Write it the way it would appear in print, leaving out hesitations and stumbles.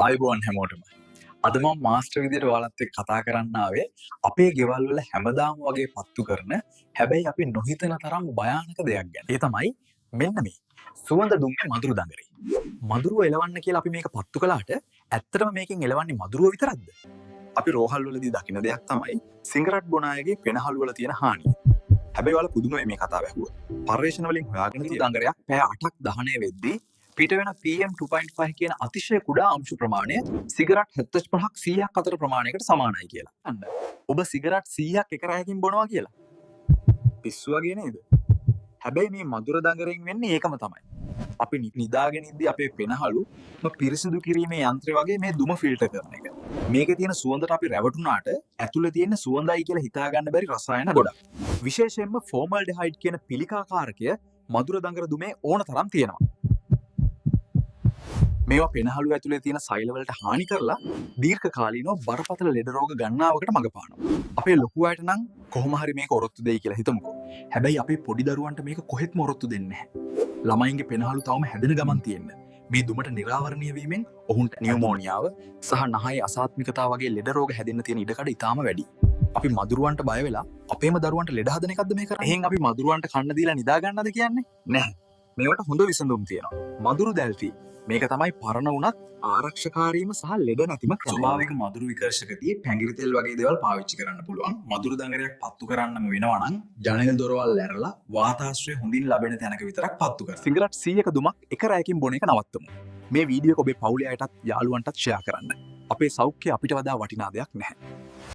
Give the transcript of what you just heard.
ආයුබෝවන් හැමෝටම. අද මම මාස්ටර් විදියට ඔයාලත් එක්ක කතා කරන්න ආවේ අපේ ගෙවල් වල හැමදාම වගේ පත්තු කරන හැබැයි අපි නොහිතන තරම් භයානක දෙයක් ගැන. ඒ තමයි මෙන්න මේ සුවඳ දුම්බේ මදුරු දඟරේ. මදුරුව එලවන්න කියලා අපි මේක පත්තු කළාට ඇත්තටම මේකෙන් එලවන්නේ මදුරුව විතරක්ද? අපි රෝහල් වලදී දකින දෙයක් තමයි සිගරට් බොන අයගේ පෙනහළු වල තියෙන හානිය. හැබැයි ඔයාලා පුදුම මේ කතාව ඇහුවා. පර්යේෂණ වලින් හොයාගෙන තියෙන දඟරයක් පැය 8ක් දහනය වෙද්දී පිට වෙන PM 2.5 කියන අතිශය කුඩා අංශු ප්‍රමාණය සිගරට් 75ක් 100ක් අතර ප්‍රමාණයකට සමානයි කියලා. අන්න. ඔබ සිගරට් 100ක් එක රැයකින් බොනවා කියලා. පිස්සු වගේ නේද? හැබැයි මේ මధుර දඟරෙන් වෙන්නේ ඒකම තමයි. අපි නිදාගෙන ඉද්දි අපේ පෙනහළු පිරිසිදු කිරීමේ යන්ත්‍රය වගේ මේ දුම ෆිල්ටර් කරන එක. මේකේ තියෙන සුවඳට අපි රැවටුණාට ඇතුලේ තියෙන සුවඳයි කියලා හිතා ගන්න බැරි රසායන ගොඩක්. විශේෂයෙන්ම ෆෝමල්ඩිහයිඩ් කියන පිළිකාකාරකය මధుර දඟර දුමේ ඕන තරම් තියෙනවා. මේවා පෙනහළු ඇතුලේ තියෙන සෛලවලට හානි කරලා දීර්ඝකාලීනව බරපතල ලෙඩ රෝග ගණනාවකට මඟ පානවා. අපේ ලොකු අයට නම් කොහොම හරි මේක ඔරොත්තු දෙයි කියලා හිතමුකෝ. හැබැයි අපේ පොඩි දරුවන්ට මේක කොහෙත්ම ඔරොත්තු දෙන්නේ නැහැ. ළමයින්ගේ පෙනහළු තවම හැදෙන ගමන් තියෙන්න. මේ දුමට නිරාවරණය වීමෙන් ඔවුන්ට නියුමෝනියාව සහ නහයේ අසාත්මිකතාව වගේ ලෙඩ රෝග හැදෙන්න තියෙන ඉඩකඩ ඉතාම වැඩි. අපි මදුරුවන්ට බය වෙලා අපේම දරුවන්ට ලෙඩ හදන එකක්ද මේ කරන්නේ? එහෙන් අපි මදුරුවන්ට කන්න දීලා නිදා ගන්නද කියන්නේ? නැහැ. මේවට හොඳ විසඳුම් තියෙනවා. මදුරු දැල්ටි. මේක තමයි පරණ වුණත් ආරක්ෂකාරීම සහ ලෙඩ නැතිම ක්‍රමය. ස්වභාවික මදුරු විකර්ෂකදී පැංගිරි තෙල් වගේ දේවල් පාවිච්චි කරන්න පුළුවන්. මදුරු දඟරයක් පත්තු කරන්නම වෙනවා නම් ජනේල් දොරවල් ඇරලා වාතාශ්‍රය හොඳින් ලැබෙන තැනක විතරක් පත්තු කරන්න. සිගරට් 100ක දුමක් එක රැයකින් බොන එක නවත්තමු. මේ වීඩියෝ එක ඔබේ පවුලේ අයටත් යාළුවන්ටත් ෂෙයා කරන්න. අපේ සෞඛ්‍ය අපිට වඩා වටිනා දෙයක් නැහැ.